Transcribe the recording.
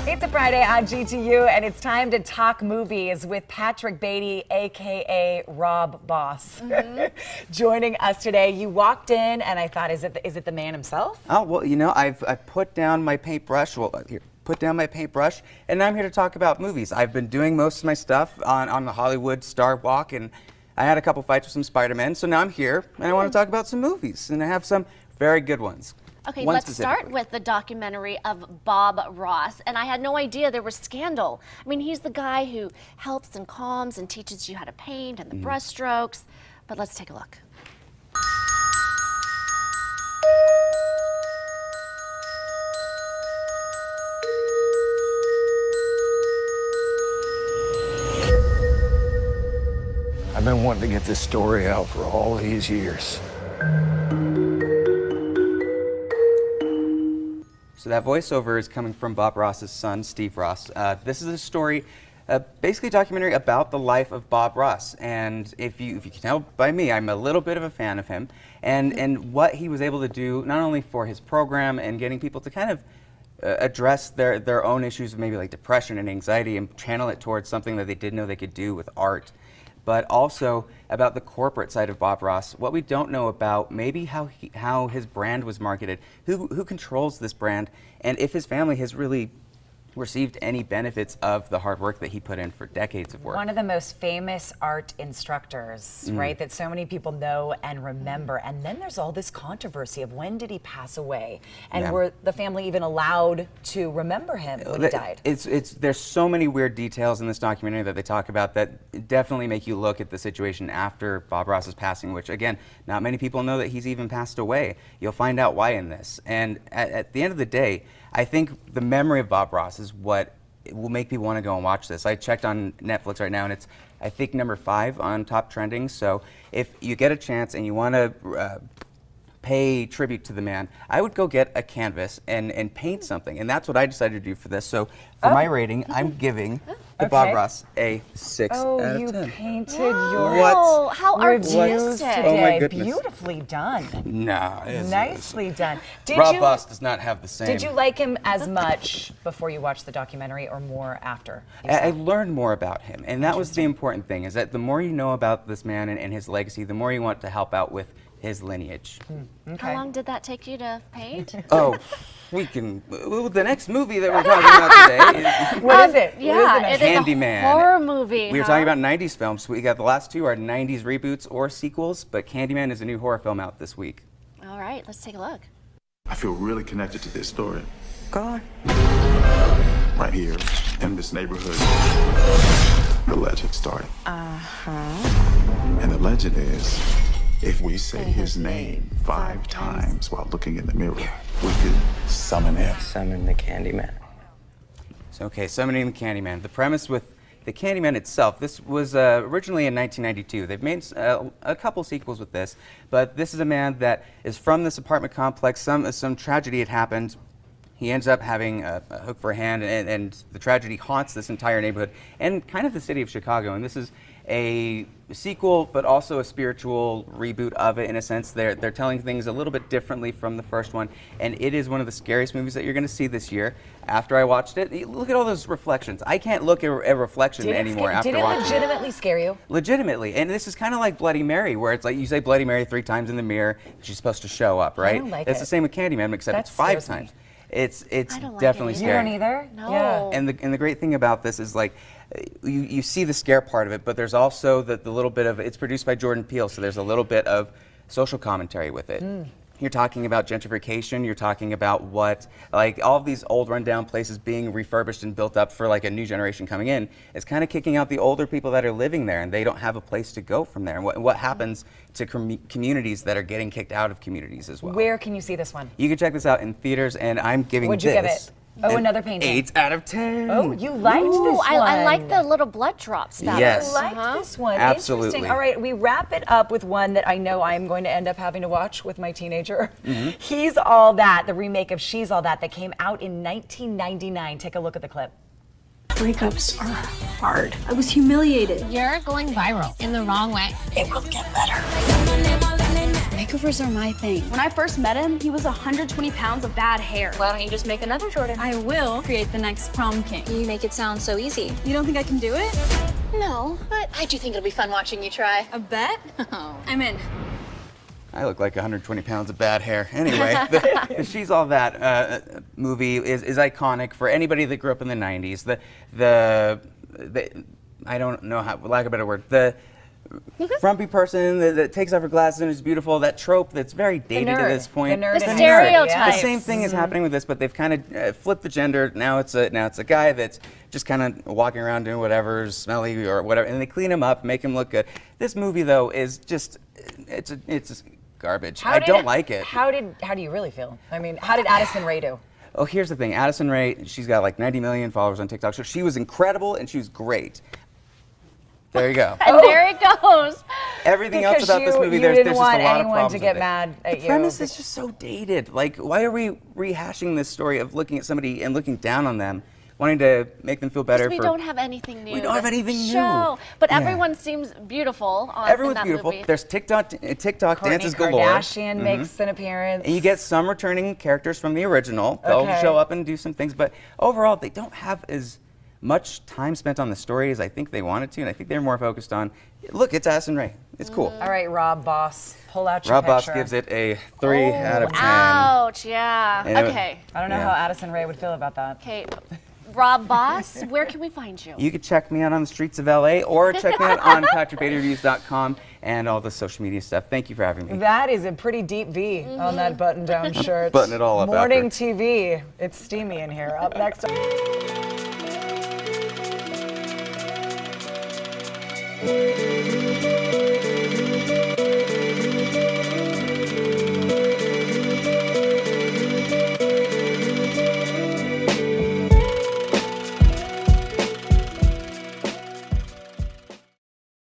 It's a Friday on GTU, and it's time to talk movies with Patrick Beatty, a.k.a. Rob Boss, joining us today. You walked in, and I thought, is it the man himself? Oh, well, you know, I've put down my paintbrush. Well, here, put down my paintbrush, and I'm here to talk about movies. I've been doing most of my stuff on the Hollywood Star Walk, and I had a couple fights with some Spider-Men, so now I'm here, and I want to talk about some movies, and I have some very good ones. Okay, let's start with the documentary of Bob Ross. And I had no idea there was scandal. I mean, he's the guy who helps and calms and teaches you how to paint and the brush strokes. But let's take a look. I've been wanting to get this story out for all these years. So that voiceover is coming from Bob Ross's son, Steve Ross. This is a story, basically a documentary about the life of Bob Ross. And if you can tell by me, I'm a little bit of a fan of him. And what he was able to do, not only for his program and getting people to kind of address their own issues of maybe like depression and anxiety and channel it towards something that they didn't know they could do with art, but also about the corporate side of Bob Ross, what we don't know about maybe how his brand was marketed, who controls this brand, and if his family has really received any benefits of the hard work that he put in for decades of work. One of the most famous art instructors, right, that so many people know and remember. And then there's all this controversy of when did he pass away? And were the family even allowed to remember him when he died? There's so many weird details in this documentary that they talk about that definitely make you look at the situation after Bob Ross's passing, which again, not many people know that he's even passed away. You'll find out why in this. And at the end of the day, I think the memory of Bob Ross is what will make people want to go and watch this. I checked on Netflix right now, and it's, I think, #5 on top trending. So if you get a chance and you want to pay tribute to the man, I would go get a canvas and paint something. And that's what I decided to do for this. So for my rating, I'm giving the Bob Ross a 6 out of 10. Oh, you painted your How reviews artistic. today. Oh my goodness. Beautifully done. No, Nicely done. Rob Boss does not have the same. Did you like him as much before you watched the documentary or more after? I learned more about him, and that was the important thing, is that the more you know about this man and his legacy, the more you want to help out with his lineage. How long did that take you to paint? Oh, the next movie that we're talking about today. What is it? Yeah, it is Candyman. a horror movie. We were talking about 90s films. We got the last two are 90s reboots or sequels, but Candyman is a new horror film out this week. All right, let's take a look. I feel really connected to this story. Go on. Right here in this neighborhood, the legend started. And the legend is, if we say his name 5 times while looking in the mirror, we could summon him. Summon the Candyman. So, okay, summoning the Candyman. The premise with the Candyman itself, this was originally in 1992. They've made a couple sequels with this, but this is a man that is from this apartment complex. Some tragedy had happened. He ends up having a hook for a hand, and the tragedy haunts this entire neighborhood and kind of the city of Chicago. And this is a sequel, but also a spiritual reboot of it in a sense. They're telling things a little bit differently from the first one, and it is one of the scariest movies that you're going to see this year. After I watched it, look at all those reflections. I can't look at a reflection anymore after watching it. Did it legitimately scare you? Legitimately, and this is kind of like Bloody Mary, where it's like you say Bloody Mary 3 times in the mirror, she's supposed to show up, right? I don't like It's it. the same with Candyman, except it's 5 times. It's I don't like definitely it You scary. don't either? No. Yeah. And the great thing about this is like you see the scare part of it, but there's also the little bit of, it's produced by Jordan Peele, so there's a little bit of social commentary with it. You're talking about gentrification, you're talking about what, like all of these old rundown places being refurbished and built up for like a new generation coming in. It's kind of kicking out the older people that are living there, and they don't have a place to go from there. And what happens to communities that are getting kicked out of communities as well. Where can you see this one? You can check this out in theaters, and I'm giving What'd you give this it? Oh, another painting. 8 out of 10. Oh, you liked this one. I like the little blood drops better. Yes. I liked this one. Absolutely. Interesting. All right, we wrap it up with one that I know I'm going to end up having to watch with my teenager. He's All That, the remake of She's All That came out in 1999. Take a look at the clip. Breakups are hard. I was humiliated. You're going viral in the wrong way. It will get better. Makeovers are my thing. When I first met him, he was 120 pounds of bad hair. Why don't you just make another Jordan? I will create the next prom king. You make it sound so easy. You don't think I can do it? No, but I do think it'll be fun watching you try. A bet? I'm in. I look like 120 pounds of bad hair. Anyway, the She's All That movie is iconic for anybody that grew up in the 90s. The I don't know how, lack of a better word, the frumpy person that takes off her glasses and is beautiful, that trope that's very dated at this point. The nerd. The and stereotype. The same thing is happening with this, but they've kind of flipped the gender. Now it's a guy that's just kind of walking around doing whatever, smelly or whatever, and they clean him up, make him look good. This movie though is just it's garbage. I don't like it. How do you really feel? I mean, how did Addison Rae do? Oh, here's the thing. Addison Rae, she's got like 90 million followers on TikTok, so she was incredible and she was great. There you go. And there it goes. Everything else Because about this movie, you there's didn't just want a lot of anyone problems to get with it. mad at The you. premise is just so dated. Like, why are we rehashing this story of looking at somebody and looking down on them, wanting to make them feel better? We don't have anything new. We don't have anything new. Show. But Yeah. everyone seems beautiful in Everyone's that beautiful. movie. There's TikTok dances Kourtney galore. Kardashian makes an appearance. And you get some returning characters from the original. They'll Okay. show up and do some things, but overall, they don't have as much time spent on the story as I think they wanted to, and I think they're more focused on, look, it's Addison Rae. It's cool. All right, Rob Boss, pull out your Rob Boss picture. gives it a 3 out of 10. Ouch, yeah. And it- Okay. I don't know Yeah. how Addison Rae would feel about that. Okay. Rob Boss, where can we find you? You can check me out on the streets of LA or check me out on patrickbaderreviews.com and all the social media stuff. Thank you for having me. That is a pretty deep V on that button-down shirt. Button it all up Morning after. TV. It's steamy in here. Up next. Thank you.